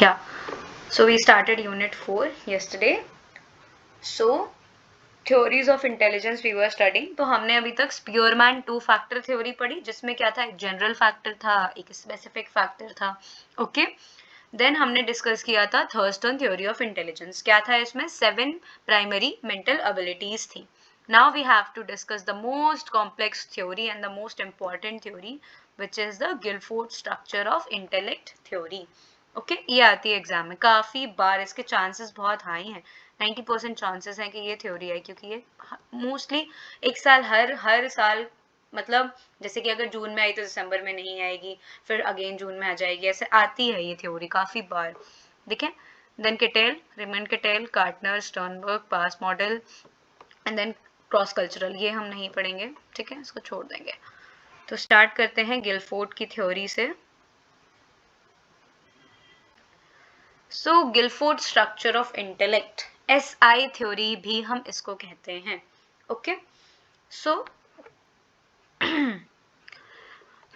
Yeah, so we started unit 4 yesterday. So theories of intelligence we were studying. तो हमने अभी तक Spearman 2 factor theory पढ़ी, जिसमें क्या था, एक जनरल फैक्टर था, एक स्पेसिफिक फैक्टर था. ओके, देन हमने डिस्कस किया था थर्स्टन थ्योरी ऑफ इंटेलिजेंस. क्या था इसमें? 7 प्राइमरी मेंटल एबिलिटीज थी. Now we have to discuss the most complex theory and the most important theory, which is the Guilford structure of intellect theory. Okay, ये आती है exam में काफी बार, इसके चांसेस बहुत हाई हैं. 90% चांसेस हैं कि ये थ्योरी है, क्योंकि ये मोस्टली एक साल हर साल, मतलब जैसे कि अगर जून में आई तो दिसंबर में नहीं आएगी, फिर अगेन जून में आ जाएगी, ऐसे आती है ये थ्योरी काफी बार. देखें, then Cattell, Raymond Cattell, Gardner, Sternberg, PASS model, and then cross cultural. ये हम नहीं पढ़ेंगे, ठीक है, इसको छोड़ देंगे. तो स्टार्ट करते हैं गिलफोर्ड की थ्योरी से. So Guilford structure of intellect, SI theory भी हम इसको कहते हैं. ओके, सो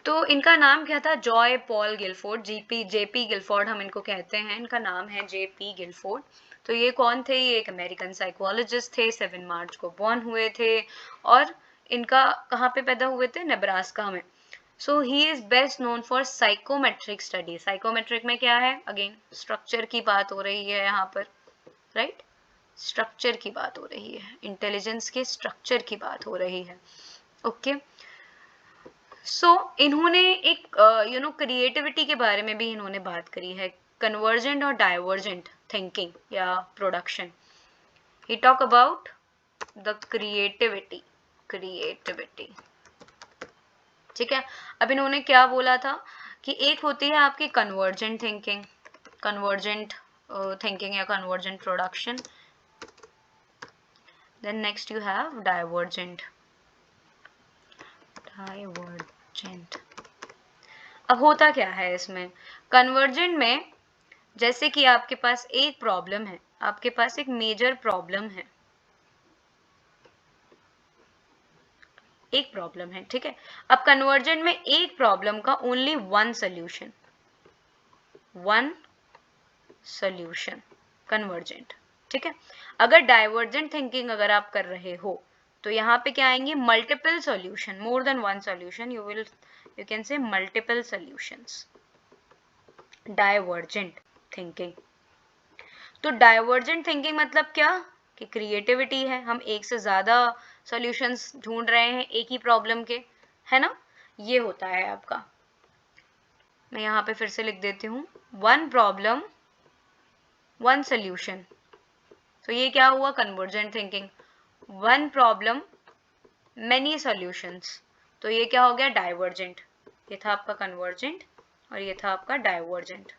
तो इनका नाम क्या था? Joy Paul Guilford, JP Guilford हम इनको कहते हैं. इनका नाम है जेपी गिलफोर्ड. तो ये कौन थे? ये एक अमेरिकन साइकोलॉजिस्ट थे, 7 मार्च को बॉर्न हुए थे. और इनका कहाँ पे पैदा हुए थे? नेब्रास्का में. So he is best known for psychometric study. Psychometric में क्या है? Again structure की बात हो रही है यहाँ पर, right? Structure की बात हो रही है, intelligence के structure की बात हो रही है. Okay? So इन्होंने एक creativity के बारे में भी इन्होंने बात करी है, convergent और divergent thinking या production. He talk about the creativity. ठीक है. अब इन्होंने क्या बोला था कि एक होती है आपकी कन्वर्जेंट थिंकिंग या convergent production, then next you have divergent. अब होता क्या है इसमें? कन्वर्जेंट में जैसे कि आपके पास एक प्रॉब्लम है, आपके पास एक मेजर प्रॉब्लम है, एक प्रॉब्लम है, ठीक है. अब कन्वर्जेंट में एक प्रॉब्लम का ओनली वन सॉल्यूशन कन्वर्जेंट, ठीक है. अगर डाइवर्जेंट थिंकिंग अगर आप कर रहे हो तो यहाँ पे क्या आएंगे? Multiple solution, more than one solution, you can say multiple solutions. Divergent thinking. तो डाइवर्जेंट थिंकिंग मतलब क्या? कि क्रिएटिविटी है, हम एक से ज्यादा सॉल्यूशंस ढूंढ रहे हैं एक ही प्रॉब्लम के, है ना. ये होता है आपका. मैं यहाँ पे फिर से लिख देती हूँ, वन प्रॉब्लम वन सॉल्यूशन. तो ये क्या हुआ? Convergent thinking. One problem many solutions, तो ये क्या हो गया? डाइवर्जेंट. ये था आपका कन्वर्जेंट और ये था आपका डाइवर्जेंट,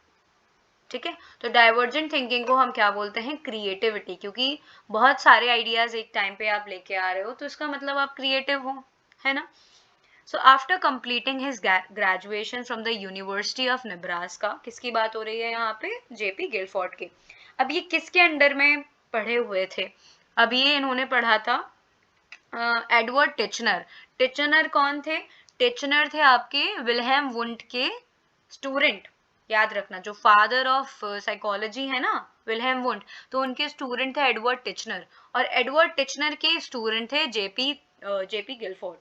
ठीक है. तो डाइवर्जेंट थिंकिंग को हम क्या बोलते हैं? क्रिएटिविटी, क्योंकि बहुत सारे आइडियाज एक टाइम पे आप लेके आ रहे हो, तो इसका मतलब आप क्रिएटिव हो, है ना. So after completing his graduation from the University of Nebraska, किसकी बात हो रही है यहाँ पे? जेपी गिलफोर्ड की. अब ये किसके अंडर में पढ़े हुए थे? अब ये इन्होंने पढ़ा था एडवर्ड टिचनर. टिचनर कौन थे? टिचनर थे आपके विल्हेम वुंड के स्टूडेंट. याद रखना, जो फादर ऑफ साइकोलॉजी है ना, विल्हेम वुंड, तो उनके स्टूडेंट थे एडवर्ड टिचनर, और एडवर्ड टिचनर के स्टूडेंट थे जेपी गिलफोर्ड.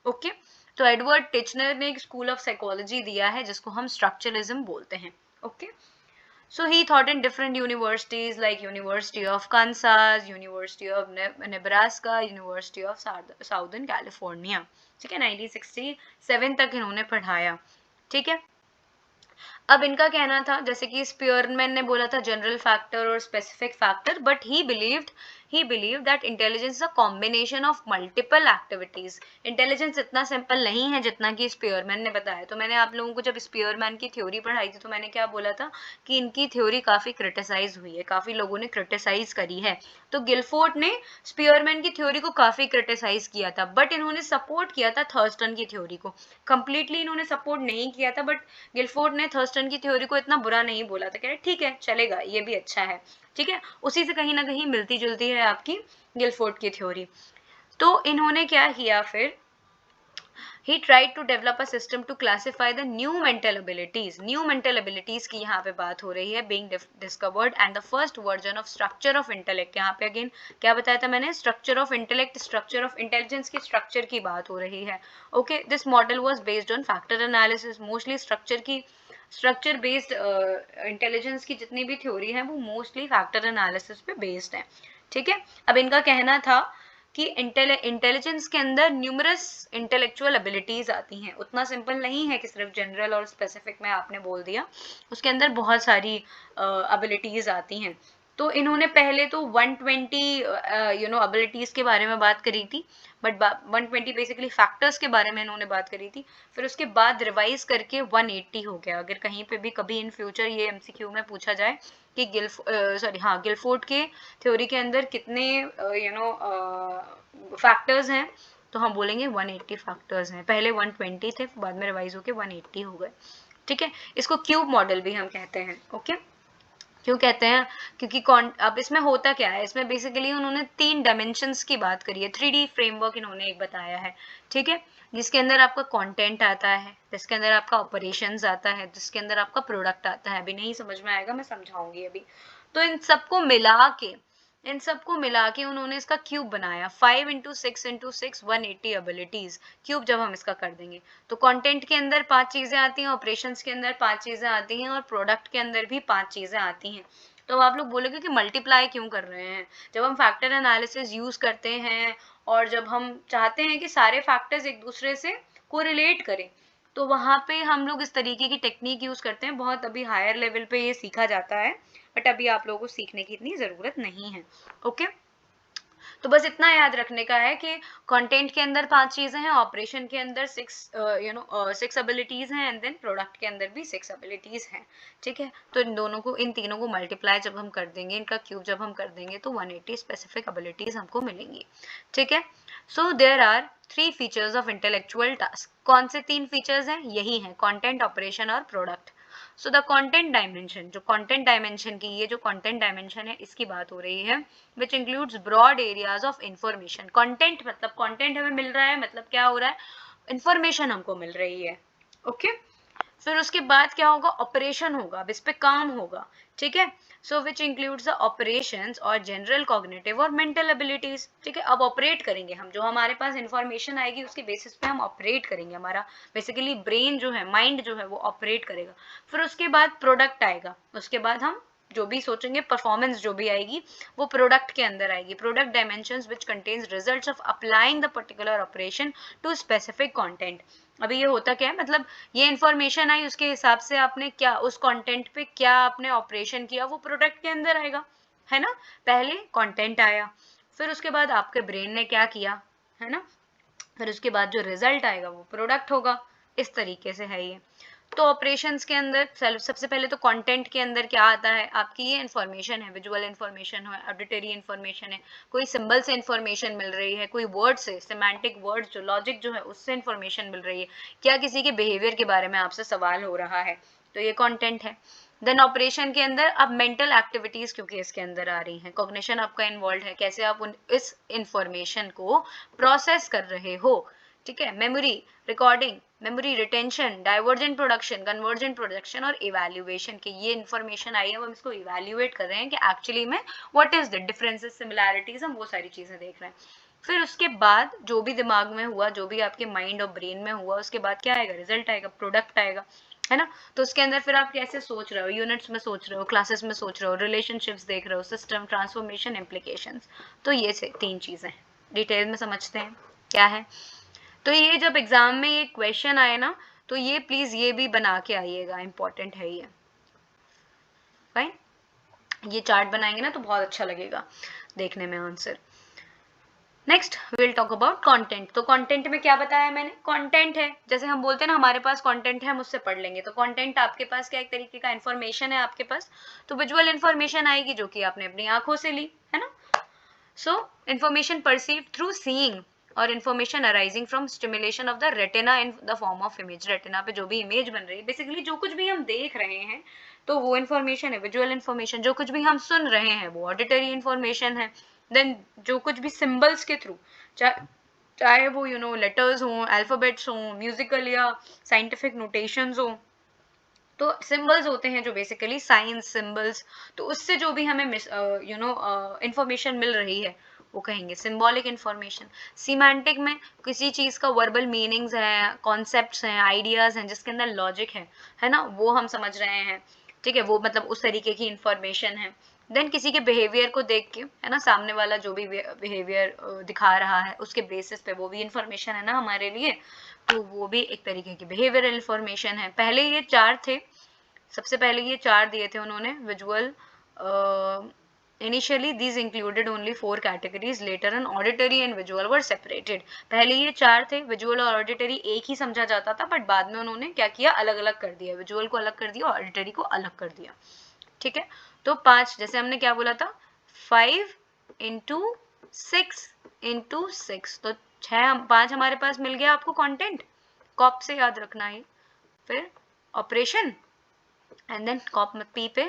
ओके, तो एडवर्ड टिचनर ने एक स्कूल ऑफ साइकोलॉजी दिया है जिसको हम स्ट्रक्चरलिज्म बोलते हैं. Okay, so he taught in different universities like University of Kansas, University of Nebraska, University of Southern California. ठीक है, 1967 तक इन्होंने पढ़ाया, ठीक है. अब इनका कहना था, जैसे कि स्पीयरमैन ने बोला था जनरल फैक्टर और specific factor, but he believed that intelligence is a combination of multiple activities. Intelligence इतना सिंपल नहीं है जितना कि स्पीयरमैन ने बताया. तो मैंने आप लोगों को जब स्पीयरमैन की थ्योरी पढ़ाई थी तो मैंने क्या बोला था कि इनकी थ्योरी काफी क्रिटिसाइज हुई है, काफी लोगों ने क्रिटिसाइज करी है. तो गिलफोर्ड ने स्पीयरमैन की थ्योरी को काफी क्रिटिसाइज किया था, बट इन्होंने सपोर्ट किया था थर्स्टन की थ्योरी को. कंप्लीटली इन्होंने सपोर्ट नहीं किया था, बट गिलफोर्ड ने थर्स्टन की थ्योरी को इतना बुरा नहीं बोला था, कह रहे ठीक है चलेगा, ये भी अच्छा है, ठीक है. उसी से कहीं ना कहीं मिलती जुलती है आपकी गिलफोर्ड की थ्योरी. तो इन्होंने क्या किया फिर He tried to develop a system to classify the new mental abilities. New mental abilities की यहाँ पे बात हो रही है, being discovered, and the first version of structure of intellect. यहाँ पे again क्या बताया था मैंने, structure of intellect, structure of intelligence की structure की बात हो रही है. Okay, this model was based on factor analysis. Mostly structure based intelligence की जितनी भी theory है वो mostly factor analysis पे based है. ठीक है, अब इनका कहना था कि इंटेलिजेंस के अंदर न्यूमरस इंटेलेक्चुअल एबिलिटीज आती हैं. उतना सिंपल नहीं है कि सिर्फ जनरल और स्पेसिफिक में आपने बोल दिया, उसके अंदर बहुत सारी एबिलिटीज आती हैं. तो इन्होंने पहले तो 120 एबिलिटीज के बारे में बात करी थी, बट 120 बेसिकली फैक्टर्स के बारे में इन्होंने बात करी थी. फिर उसके बाद रिवाइज करके 180 हो गया. अगर कहीं पे भी कभी इन फ्यूचर ये एमसीक्यू में पूछा जाए कि गिलफोर्ड के थ्योरी के अंदर कितने फैक्टर्स हैं, तो हम बोलेंगे 180 फैक्टर्स हैं. पहले 120 थे, बाद में रिवाइज होके 180 हो गए. ठीक है, इसको क्यूब मॉडल भी हम कहते हैं. ओके, क्यों कहते हैं, क्योंकि अब इसमें होता क्या है, इसमें बेसिकली उन्होंने 3 डायमेंशंस की बात करी है. 3D फ्रेमवर्क इन्होंने एक बताया है. ठीक है, जिसके अंदर आपका कंटेंट आता है, जिसके अंदर आपका ऑपरेशंस आता है, जिसके अंदर आपका प्रोडक्ट आता है. अभी नहीं समझ में आएगा, मैं समझाऊंगी अभी. तो इन सबको मिला के उन्होंने इसका क्यूब बनाया. 5 × 6 × 6 180 एबिलिटीज. क्यूब जब हम इसका कर देंगे तो कंटेंट के अंदर 5 चीजें आती हैं, ऑपरेशंस के अंदर 5 चीजें आती हैं, और प्रोडक्ट के अंदर भी 5 चीजें आती हैं. तो आप लोग बोलोगे कि मल्टीप्लाई क्यों कर रहे हैं. जब हम फैक्टर एनालिसिस यूज करते हैं और जब हम चाहते हैं कि सारे फैक्टर्स एक दूसरे से कोरिलेट करें, तो वहां पे हम लोग इस तरीके की टेक्निक यूज करते हैं. बहुत अभी हायर लेवल पे ये सीखा जाता है, बट अभी आप लोगों को सीखने की इतनी जरूरत नहीं है. ओके, तो बस इतना याद रखने का है कि कंटेंट के अंदर 5 चीजें हैं, ऑपरेशन के अंदर 6 एबिलिटीज हैं, एंड देन प्रोडक्ट के अंदर भी 6 एबिलिटीज हैं. ठीक है, तो इन तीनों को मल्टीप्लाई जब हम कर देंगे, इनका क्यूब जब हम कर देंगे, तो 180 स्पेसिफिक एबिलिटीज हमको मिलेंगी. ठीक है, so there are 3 features of intellectual task. कौन से 3 फीचर्स हैं, यही है कंटेंट, ऑपरेशन और product. So the content dimension, जो कंटेंट डायमेंशन की, ये जो कंटेंट डायमेंशन है इसकी बात हो रही है, which includes broad areas of information. Content मतलब कंटेंट हमें मिल रहा है, मतलब क्या हो रहा है, इंफॉर्मेशन हमको मिल रही है. ओके, फिर उसके बाद क्या होगा, ऑपरेशन होगा, अब इस पे काम होगा. ठीक है, सो विच इंक्लूड्स द ऑपरेशंस और जनरल कॉग्निटिव और मेंटल एबिलिटीज. ठीक है, अब ऑपरेट करेंगे हम, जो हमारे पास इंफॉर्मेशन आएगी उसके बेसिस पे हम ऑपरेट करेंगे. हमारा बेसिकली ब्रेन जो है, माइंड जो है, वो ऑपरेट करेगा. फिर उसके बाद प्रोडक्ट आएगा, उसके बाद हम जो भी सोचेंगे, परफॉर्मेंस जो भी आएगी वो प्रोडक्ट के अंदर आएगी. Product dimensions which contains results of applying the particular operation to specific content. अभी ये होता क्या है, मतलब ये इंफॉर्मेशन आई, उसके हिसाब से आपने क्या उस कंटेंट पे क्या आपने ऑपरेशन किया, वो प्रोडक्ट के अंदर आएगा, है ना. पहले कंटेंट आया, फिर उसके बाद आपके ब्रेन ने क्या किया, है ना, फिर उसके बाद जो रिजल्ट आएगा वो प्रोडक्ट होगा. इस तरीके से है ये. तो ऑपरेशंस के अंदर सबसे पहले तो कंटेंट के अंदर क्या आता है, आपकी ये इन्फॉर्मेशन है, विजुअल इन्फॉर्मेशन है, ऑडिटरी इन्फॉर्मेशन है, कोई सिंबल से इन्फॉर्मेशन मिल रही है, कोई वर्ड से, सिमेंटिक वर्ड जो लॉजिक जो है उससे इन्फॉर्मेशन मिल रही है, क्या किसी के बिहेवियर के बारे में आपसे सवाल हो रहा है, तो ये कंटेंट है. देन ऑपरेशन के अंदर अब मेंटल एक्टिविटीज क्योंकि इसके अंदर आ रही हैं, कॉग्निशन आपका इन्वॉल्व है, कैसे आप इस इंफॉर्मेशन को प्रोसेस कर रहे हो. ठीक है, memory recording, memory retention, divergent production, convergent production और इवैल्यूएशन की ये इन्फॉर्मेशन आई है, हम इसको इवैल्यूएट कर रहे हैं कि एक्चुअली में what is the differences, similarities, हम वो सारी चीजें देख रहे हैं. फिर उसके बाद जो भी दिमाग में हुआ, जो भी आपके माइंड और ब्रेन में हुआ, उसके बाद क्या आएगा, रिजल्ट आएगा, प्रोडक्ट आएगा, है ना. तो उसके अंदर फिर आप कैसे सोच रहे हो, यूनिट्स में सोच रहे हो, क्लासेस में सोच रहे हो, रिलेशनशिप्स देख रहे हो, सिस्टम, ट्रांसफॉर्मेशन, इम्प्लीकेशंस. तो ये 3 चीजें डिटेल में समझते हैं क्या है. तो ये जब एग्जाम में ये क्वेश्चन आए ना, तो ये प्लीज ये भी बना के आइएगा, इंपॉर्टेंट है ये. फाइन, ये चार्ट बनाएंगे ना तो बहुत अच्छा लगेगा देखने में answer. Next will talk about content. तो कंटेंट में क्या बताया मैंने, कंटेंट है, जैसे हम बोलते हैं ना हमारे पास कंटेंट है, हम उससे पढ़ लेंगे. तो कंटेंट आपके पास क्या, एक तरीके का इंफॉर्मेशन है आपके पास, तो विजुअल इंफॉर्मेशन आएगी जो कि आपने अपनी आंखों से ली, है ना. So information perceived through seeing और information arising from stimulation of the retina in the form of image. Retina पे जो भी इमेज बन रही है, बेसिकली जो कुछ भी हम देख रहे हैं तो वो इन्फॉर्मेशन है, विजुअल इन्फॉर्मेशन. जो कुछ भी हम सुन रहे हैं वो ऑडिटरी इन्फॉर्मेशन है. देन जो कुछ भी सिंबल्स के थ्रू, चाहे वो लेटर्स हों, अल्फाबेट्स हों, म्यूजिकल या साइंटिफिक नोटेशंस हों। तो सिंबल्स होते हैं जो बेसिकली साइंस सिंबल्स, तो उससे जो भी हमें इंफॉर्मेशन मिल रही है वो कहेंगे सिंबॉलिक इंफॉर्मेशन। सीमेंटिक में किसी चीज का वर्बल मीनिंग्स हैं, कॉन्सेप्ट्स हैं, आइडियाज हैं जिसके अंदर लॉजिक है ना, वो हम समझ रहे हैं, ठीक है, वो मतलब उस तरीके की इंफॉर्मेशन है। देन किसी के बिहेवियर को देख के, है ना, सामने वाला जो भी बिहेवियर दिखा रहा है उसके बेसिस पे वो भी इंफॉर्मेशन है ना हमारे लिए, तो वो भी एक तरीके की बिहेवियरल इंफॉर्मेशन है। पहले ये चार थे, सबसे पहले ये चार दिए थे उन्होंने visual. Initially these included only 4 categories, later on auditory and visual were separated. पहले ये चार थे, विजुअल और ऑडिटरी एक ही समझा जाता था, बट बाद में उन्होंने क्या किया, अलग अलग कर दिया, विजुअल को अलग कर दिया, ऑडिटरी को अलग कर दिया, ठीक है। तो 5, जैसे हमने क्या बोला था, 5 इंटू 6 तो 5 हमारे पास मिल गया आपको कंटेंट, कॉप से याद रखना है, फिर operation and then copy पे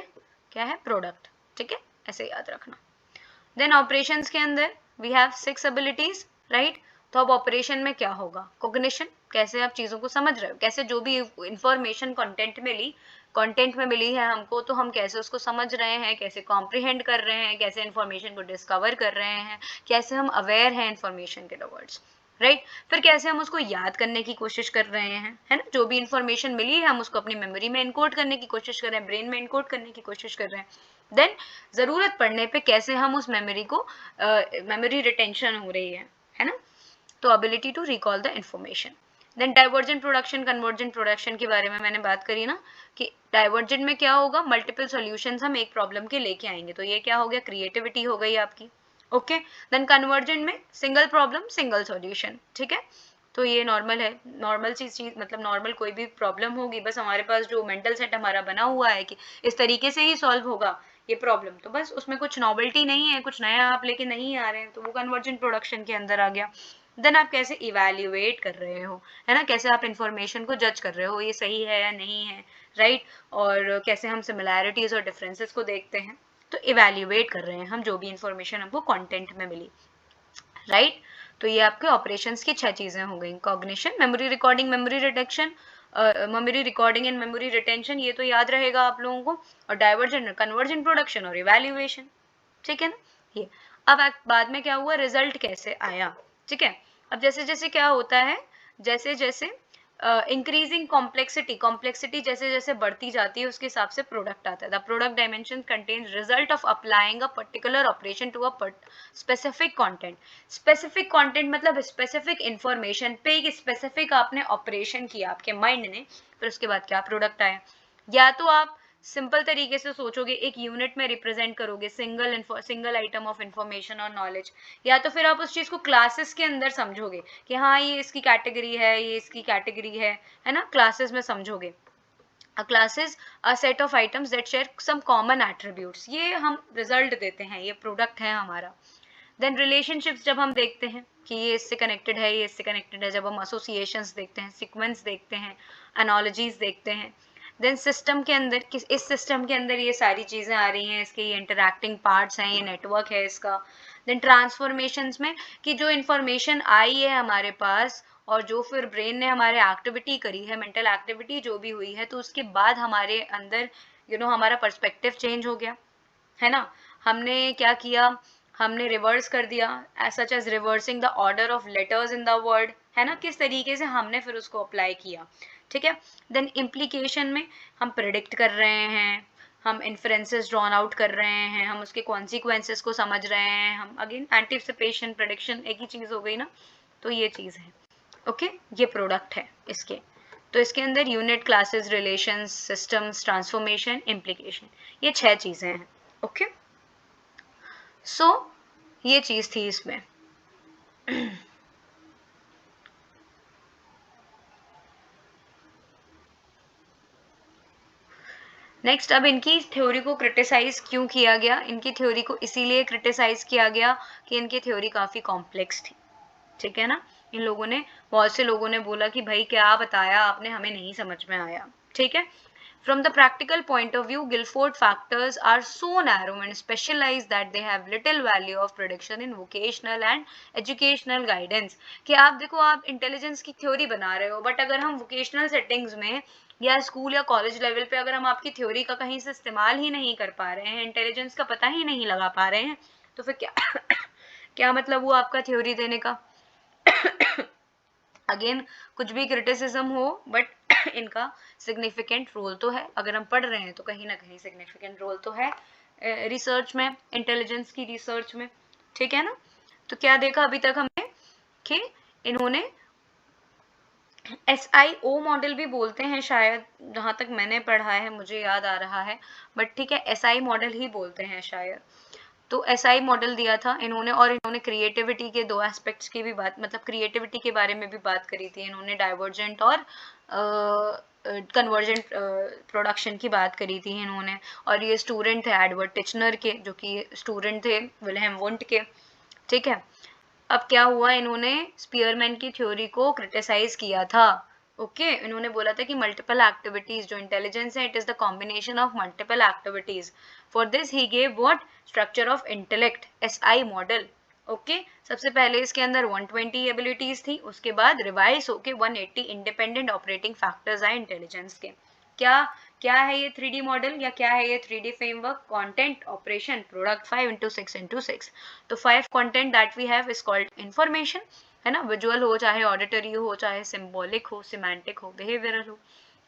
क्या है, प्रोडक्ट, ठीक है, ऐसे याद रखना। देन ऑपरेशंस के अंदर वी हैव 6 एबिलिटीज, राइट। तो अब ऑपरेशन में क्या होगा, कॉग्निशन, कैसे आप चीजों को समझ रहे हो, कैसे जो भी इंफॉर्मेशन कंटेंट में मिली है हमको, तो हम कैसे उसको समझ रहे हैं, कैसे कॉम्प्रिहेंड कर रहे हैं, कैसे इंफॉर्मेशन को डिस्कवर कर रहे हैं, कैसे हम अवेयर हैं इंफॉर्मेशन के टुवर्ड्स, राइट। फिर कैसे हम उसको याद करने की कोशिश कर रहे हैं, है ना, जो भी इंफॉर्मेशन मिली है हम उसको अपनी मेमोरी में इनकोड करने की कोशिश कर रहे हैं, ब्रेन में इनकोड करने की कोशिश कर रहे हैं। देन जरूरत पड़ने पे कैसे हम उस मेमोरी को मेमोरी रिटेंशन हो रही है ना, तो ability to recall the information. Then divergent production, convergent production के बारे में मैंने बात करी ना, कि डाइवर्जेंट में क्या होगा, मल्टीपल सॉल्यूशंस हम एक प्रॉब्लम के लेके आएंगे, तो ये क्या हो गया, क्रिएटिविटी हो गई आपकी, ओके। देन कन्वर्जेंट में सिंगल प्रॉब्लम सिंगल सॉल्यूशन, ठीक है। तो ये नॉर्मल है, नॉर्मल सी चीज, मतलब नॉर्मल कोई भी प्रॉब्लम होगी, बस हमारे पास जो मेंटल सेट हमारा बना हुआ है कि इस तरीके से ही सॉल्व होगा ये प्रॉब्लम, तो बस उसमें कुछ नॉवेल्टी नहीं है, कुछ नया आप लेके नहीं आ रहे हैं, तो वो कन्वर्जेंट प्रोडक्शन के अंदर आ गया। देन आप कैसे इवेल्युएट कर रहे हो, है ना, कैसे आप इंफॉर्मेशन को जज कर रहे हो, ये सही है या नहीं है, राइट। और कैसे हम सिमिलैरिटीज और डिफरेंसेस को देखते हैं, तो इवेल्युएट कर रहे हैं हम जो भी इंफॉर्मेशन हमको कंटेंट में मिली, राइट। तो ये आपके ऑपरेशंस की 6 चीजें हो गई, cognition, memory recording, memory retention, memory recording and memory retention, ये तो याद रहेगा आप लोगों को, और डाइवर्जेंट, कन्वर्जेंट प्रोडक्शन और इवेल्युएशन, ठीक है ना। ये अब बाद में क्या हुआ, रिजल्ट कैसे आया, ठीक है। अब जैसे जैसे क्या होता है, जैसे जैसे इंक्रीजिंग कॉम्प्लेक्सिटी जैसे जैसे बढ़ती जाती है उसके हिसाब से प्रोडक्ट आता है। The product dimension contains result of applying a particular operation to a specific content. Specific content मतलब स्पेसिफिक इंफॉर्मेशन पे एक स्पेसिफिक आपने ऑपरेशन किया आपके माइंड ने, फिर उसके बाद क्या प्रोडक्ट आया। या तो आप सिंपल तरीके से सोचोगे, एक यूनिट में रिप्रेजेंट करोगे सिंगल आइटम ऑफ इंफॉर्मेशन और नॉलेज, या तो फिर आप उस चीज को क्लासेस के अंदर समझोगे कि हाँ ये इसकी कैटेगरी है, ये इसकी कैटेगरी है ना, क्लासेस में समझोगे। A class is a set of items that share some common attributes, ये हम रिजल्ट देते हैं, ये प्रोडक्ट है हमारा। देन रिलेशनशिप्स जब हम देखते हैं कि ये इससे कनेक्टेड है, ये इससे कनेक्टेड है, जब हम एसोसिएशंस देखते हैं, सीक्वेंस देखते हैं, एनालॉजीज देखते हैं। देन सिस्टम के अंदर, इस सिस्टम के अंदर ये सारी चीजें आ रही हैं, इसके ये इंटरैक्टिंग पार्ट्स हैं, ये नेटवर्क है इसका। देन ट्रांसफॉर्मेशंस में कि जो इंफॉर्मेशन आई है हमारे पास और जो फिर ब्रेन ने हमारे एक्टिविटी करी है, मेंटल एक्टिविटी जो भी हुई है, तो उसके बाद हमारे अंदर हमारा पर्सपेक्टिव चेंज हो गया, है ना। हमने क्या किया, हमने रिवर्स कर दिया, such as reversing the order of letters in the word, है ना, किस तरीके से हमने फिर उसको अप्लाई किया, ठीक है। देन इम्प्लीकेशन में हम प्रिडिक्ट कर रहे हैं, हम इन्फ्रेंसेस ड्रॉन आउट कर रहे हैं, हम उसके कॉन्सिक्वेंसेस को समझ रहे हैं, हम अगेन एंटिसिपेशन प्रेडिक्शन एक ही चीज हो गई ना, तो ये चीज है, ओके। ये प्रोडक्ट है इसके, तो इसके अंदर unit, classes, relations, systems, transformation, implication, ये 6 चीजें हैं, ओके। सो ये चीज थी इसमें। नेक्स्ट, अब इनकी थ्योरी को क्रिटिसाइज क्यों किया गया, इनकी थ्योरी को इसीलिए क्रिटिसाइज किया गया कि इनकी थ्योरी काफी कॉम्प्लेक्स थी, ठीक है ना। इन लोगों ने, बहुत से लोगों ने बोला कि भाई क्या बताया आपने, हमें नहीं समझ में आया, ठीक है। From the practical point of view, Guilford factors are so narrow and specialized that they have little value of prediction in vocational and educational guidance. कि आप देखो, आप इंटेलिजेंस की थ्योरी बना रहे हो, बट अगर हम वोकेशनल सेटिंग्स में या स्कूल या कॉलेज लेवल पे अगर हम आपकी थ्योरी का कहीं से इस्तेमाल ही नहीं कर पा रहे हैं, इंटेलिजेंस का पता ही नहीं लगा पा रहे हैं, तो फिर क्या क्या मतलब हुआ आपका थ्योरी देने का? अगेन कुछ भी क्रिटिसिज्म हो, बट इनका सिग्निफिकेंट रोल तो है, अगर हम पढ़ रहे हैं तो कहीं ना कहीं सिग्निफिकेंट रोल तो है रिसर्च में, इंटेलिजेंस की रिसर्च में, ठीक है ना। तो क्या देखा अभी तक हमने कि इन्होंने SIO मॉडल भी बोलते हैं शायद, जहां तक मैंने पढ़ा है मुझे याद आ रहा है, बट ठीक है SI मॉडल ही बोलते हैं शायद। तो SI मॉडल दिया था इन्होंने, और इन्होंने क्रिएटिविटी के दो एस्पेक्ट्स की भी बात, मतलब क्रिएटिविटी के बारे में भी बात करी थी इन्होंने, डाइवर्जेंट और कन्वर्जेंट प्रोडक्शन की बात करी थी इन्होंने। और ये स्टूडेंट थे एडवर्ड टिचनर के, जो कि स्टूडेंट थे विल्हेम वुंट के, ठीक है। अब क्या हुआ, इन्होंने स्पीयरमैन की थ्योरी को क्रिटिसाइज किया था। ओके इन्होंने बोला था कि मल्टीपल एक्टिविटीज, जो इंटेलिजेंस है it is the combination of multiple activities. For this he gave what, structure of intellect, SI model. Okay सबसे पहले इसके अंदर 120 एबिलिटीज थी, उसके बाद रिवाइज होके 180 इंडिपेंडेंट ऑपरेटिंग फैक्टर्स आए इंटेलिजेंस के। क्या है ये 3D मॉडल या क्या है ये 3D framework? Content, operation, product, 5 into 6 into 6। तो 5 content that we have is called information, है ना, विजुअल हो चाहे ऑडिटरी हो चाहे सिंबॉलिक हो, सिमेंटिक हो, बिहेवियरल हो।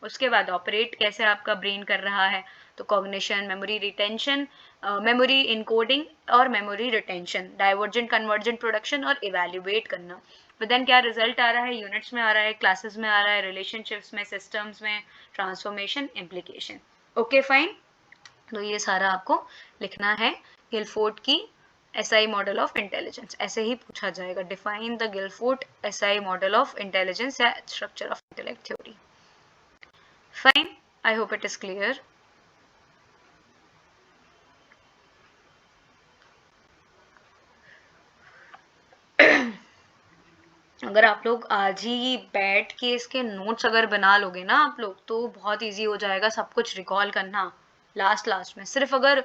उसके बाद ऑपरेट कैसे आपका ब्रेन कर रहा है, तो cognition, memory retention, memory encoding और memory retention, divergent convergent production और इवेल्युएट करना। फिर देन क्या रिजल्ट आ रहा है, यूनिट्स में आ रहा है, क्लासेस में आ रहा है, रिलेशनशिप्स में, सिस्टम्स में, ट्रांसफॉर्मेशन, इम्प्लीकेशन। ओके फाइन, तो ये सारा आपको लिखना है गिलफोर्ड की SI मॉडल ऑफ इंटेलिजेंस, ऐसे ही पूछा जाएगा, define the Guilford SI model of intelligence या structure of intellect theory. Fine, I hope it is clear. अगर आप लोग आज ही बैठ के इसके नोट्स अगर बना लोगे ना आप लोग, तो बहुत इजी हो जाएगा सब कुछ रिकॉल करना। लास्ट में सिर्फ अगर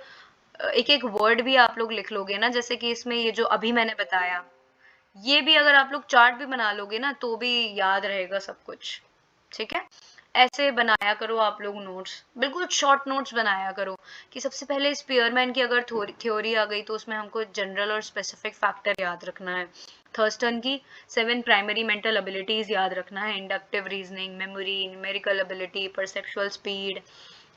एक एक वर्ड भी आप लोग लिख लोगे ना, जैसे कि इसमें ये जो अभी मैंने बताया, ये भी अगर आप लोग चार्ट भी बना लोगे ना तो भी याद रहेगा सब कुछ, ठीक है। ऐसे बनाया करो आप लोग नोट्स, बिल्कुल शॉर्ट नोट्स बनाया करो कि सबसे पहले स्पीयरमैन की अगर थ्योरी आ गई तो उसमें हमको जनरल और स्पेसिफिक फैक्टर याद रखना है। थर्स्टन की 7 प्राइमरी मेंटल एबिलिटीज याद रखना है, inductive reasoning, memory, numerical ability, perceptual speed,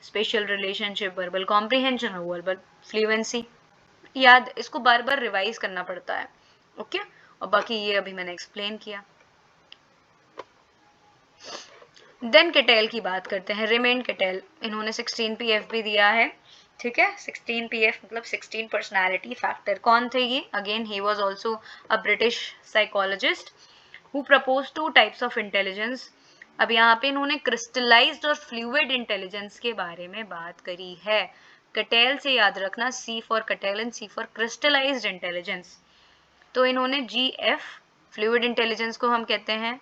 special relationship, verbal comprehension और वर्बल फ्लुएंसी। याद, इसको बार बार रिवाइज करना पड़ता है, ओके। और बाकी ये अभी मैंने एक्सप्लेन किया। देन केटेल की बात करते हैं, रेमंड केटेल, इन्होंने 16 PF भी दिया है, ठीक है। 16 PF मतलब 16 पर्सनालिटी फैक्टर। कौन थे ये? Again he was also a British psychologist who propose 2 types of intelligence. अब यहाँ पे इन्होंने क्रिस्टलाइज्ड और फ्लूइड इंटेलिजेंस के बारे में बात करी है। कटेल से याद रखना, C फॉर कटेल and C for crystallised intelligence. तो इन्होंने GF, फ्लूइड इंटेलिजेंस को हम कहते हैं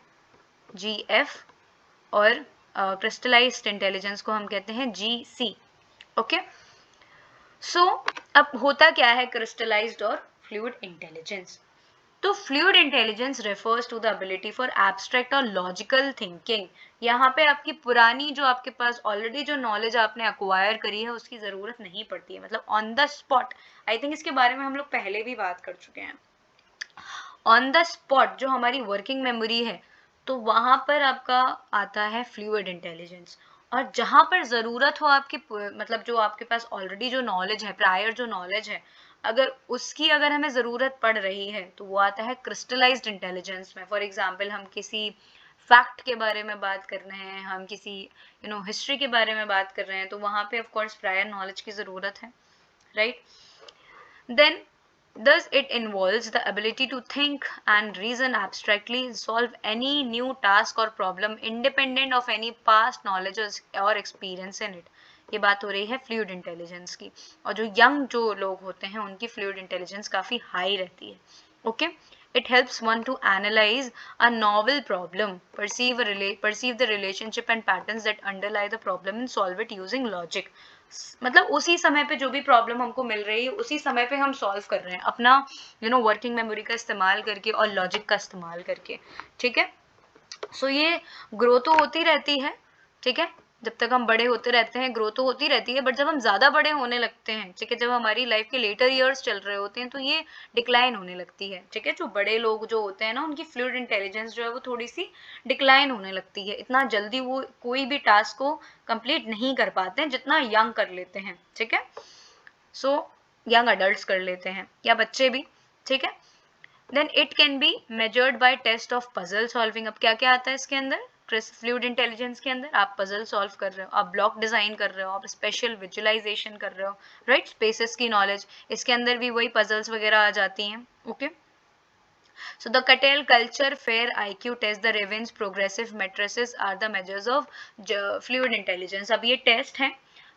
GF, और क्रिस्टलाइज्ड इंटेलिजेंस को हम कहते हैं GC, ओके। सो अब होता क्या है क्रिस्टलाइज्ड और फ्लूइड इंटेलिजेंस? तो fluid intelligence refers to the ability for abstract और लॉजिकल थिंकिंग। यहाँ पे आपकी पुरानी जो आपके पास ऑलरेडी जो नॉलेज आपने अक्वायर करी है उसकी जरूरत नहीं पड़ती है, मतलब on the spot. I think इसके बारे में हम लोग पहले भी बात कर चुके हैं। ऑन द स्पॉट जो हमारी वर्किंग मेमोरी है, तो वहां पर आपका आता है फ्लूइड इंटेलिजेंस। और जहां पर जरूरत हो आपकी, मतलब जो आपके पास ऑलरेडी जो नॉलेज है, प्रायर जो नॉलेज है, अगर उसकी अगर हमें जरूरत पड़ रही है तो वो आता है क्रिस्टलाइज्ड इंटेलिजेंस में। फॉर एग्जांपल हम किसी फैक्ट के बारे में बात कर रहे हैं, हम किसी हिस्ट्री के बारे में बात कर रहे हैं, तो वहां पे ऑफ कोर्स प्रायर नॉलेज की जरूरत है, right. Then thus it involves the ability to think and reason abstractly, solve any new task or problem independent of any past knowledge or experience in it। ये बात हो रही है fluid intelligence की। और जो यंग जो लोग होते हैं उनकी फ्लूइड इंटेलिजेंस काफी हाई रहती है, Okay, it helps one to analyze a novel problem, perceive the relationship and patterns that underlie the problem and solve it using logic. मतलब उसी समय पे जो भी प्रॉब्लम हमको मिल रही है उसी समय पे हम सॉल्व कर रहे हैं अपना वर्किंग मेमोरी का इस्तेमाल करके और लॉजिक का इस्तेमाल करके, ठीक है। सो ये ग्रो तो होती रहती है, ठीक है, जब तक हम बड़े होते रहते हैं ग्रो तो होती रहती है, बट जब हम ज़्यादा बड़े होने लगते हैं, ठीक है, जब हमारी लाइफ के लेटर ईयर्स चल रहे होते हैं तो ये डिक्लाइन होने लगती है, ठीक है। जो बड़े लोग जो होते हैं ना उनकी फ्लूइड इंटेलिजेंस जो है वो थोड़ी सी डिक्लाइन होने लगती है, इतना जल्दी वो कोई भी टास्क को कंप्लीट नहीं कर पाते हैं जितना यंग कर लेते हैं, ठीक है। सो यंग अडल्ट कर लेते हैं या बच्चे भी, ठीक है। Then it can be measured by test of puzzle solving. अब क्या क्या आता है इसके अंदर, फ्लूइड इंटेलिजेंस के अंदर आप पजल सॉल्व कर रहे हो, आप ब्लॉक डिजाइन कर रहे हो, आप स्पेशल विजुअलाइजेशन कर रहे हो, राइट, स्पेसेस की नॉलेज, इसके अंदर भी वही पजल्स वगैरह आ जाती हैं, okay. So the Cattell Culture Fair IQ test, the Raven's progressive matrices are the measures of fluid intelligence. अब ये टेस्ट है,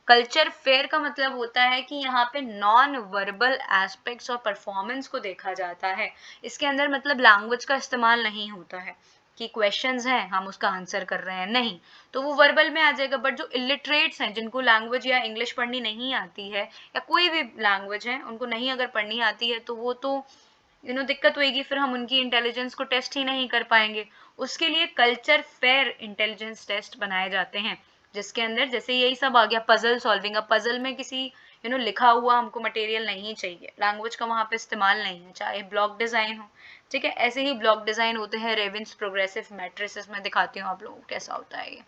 कल्चर फेयर का मतलब होता है कि यहाँ पे नॉन वर्बल एस्पेक्ट्स और परफॉर्मेंस को देखा जाता है। इसके अंदर मतलब लैंग्वेज का इस्तेमाल नहीं होता है कि क्वेश्चंस हैं हम उसका आंसर कर रहे हैं, नहीं, तो वो वर्बल में आ जाएगा। बट जो इलिटरेट्स हैं जिनको लैंग्वेज या इंग्लिश पढ़नी नहीं आती है या कोई भी लैंग्वेज है उनको नहीं अगर पढ़नी आती है तो वो तो दिक्कत होगी, फिर हम उनकी इंटेलिजेंस को टेस्ट ही नहीं कर पाएंगे। उसके लिए कल्चर फेयर इंटेलिजेंस टेस्ट बनाए जाते हैं जिसके अंदर जैसे यही सब आ गया, पजल सॉल्विंग। अब पजल में किसी लिखा हुआ हमको मटेरियल नहीं चाहिए, लैंग्वेज का वहां पे इस्तेमाल नहीं है, चाहे ब्लॉक डिजाइन हो, ठीक है। ऐसे ही ब्लॉक डिजाइन होते हैं रेवेंस प्रोग्रेसिव मैट्रिसेस में, दिखाती हूँ आप लोगों को कैसा होता है ये,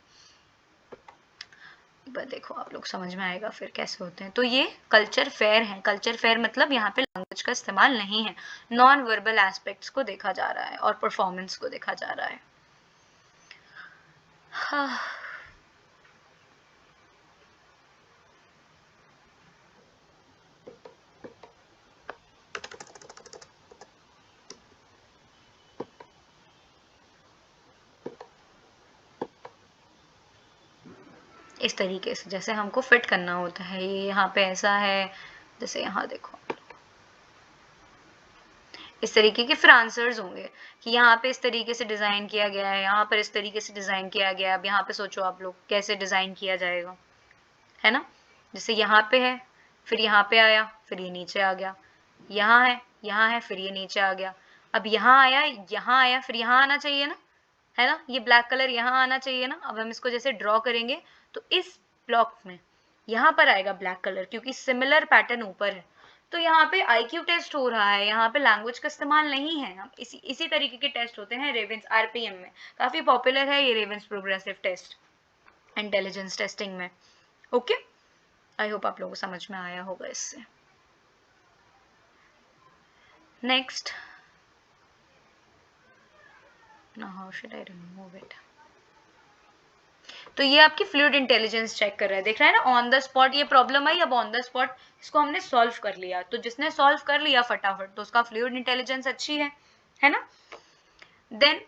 देखो आप लोग समझ में आएगा फिर कैसे होते हैं। तो ये कल्चर फेयर है, कल्चर फेयर मतलब यहाँ पे लैंग्वेज का इस्तेमाल नहीं है, नॉन वर्बल एस्पेक्ट्स को देखा जा रहा है और परफॉर्मेंस को देखा जा रहा है। हाँ। इस तरीके से जैसे हमको फिट करना होता है, ये यहाँ पे ऐसा है, जैसे यहाँ देखो इस तरीके के फिर आंसर्स होंगे कि यहाँ पे इस तरीके से डिजाइन किया गया है, यहाँ पर इस तरीके से डिजाइन किया गया है। अब यहाँ पे सोचो आप लोग कैसे डिजाइन किया जाएगा, है ना। जैसे यहाँ पे है, फिर यहाँ पे आया, फिर ये नीचे आ गया, यहाँ है, फिर ये नीचे आ गया, अब यहाँ आया, फिर यहाँ आना चाहिए ना, है ना, ये ब्लैक कलर यहाँ आना चाहिए ना। अब हम इसको जैसे ड्रॉ करेंगे तो इस ब्लॉक में यहाँ पर आएगा ब्लैक कलर क्योंकि सिमिलर पैटर्न ऊपर है। तो यहाँ पे IQ टेस्ट हो रहा है, यहाँ पे लैंग्वेज का इस्तेमाल नहीं है। हम इसी तरीके के टेस्ट होते हैं रेवेंस RPM में, काफी पॉपुलर है ये Raven's progressive test intelligence testing में, ओके। आई होप आप लोगों को समझ में आया होगा इससे। Next, how should I remove it. तो ये आपकी फ्लूइड इंटेलिजेंस चेक कर रहा है, देख रहा है ना, ऑन द स्पॉट ये प्रॉब्लम आई, अब ऑन द स्पॉट इसको हमने सॉल्व कर लिया। तो जिसने सॉल्व कर लिया फटाफट तो उसका फ्लूइड इंटेलिजेंस अच्छी है ना। देन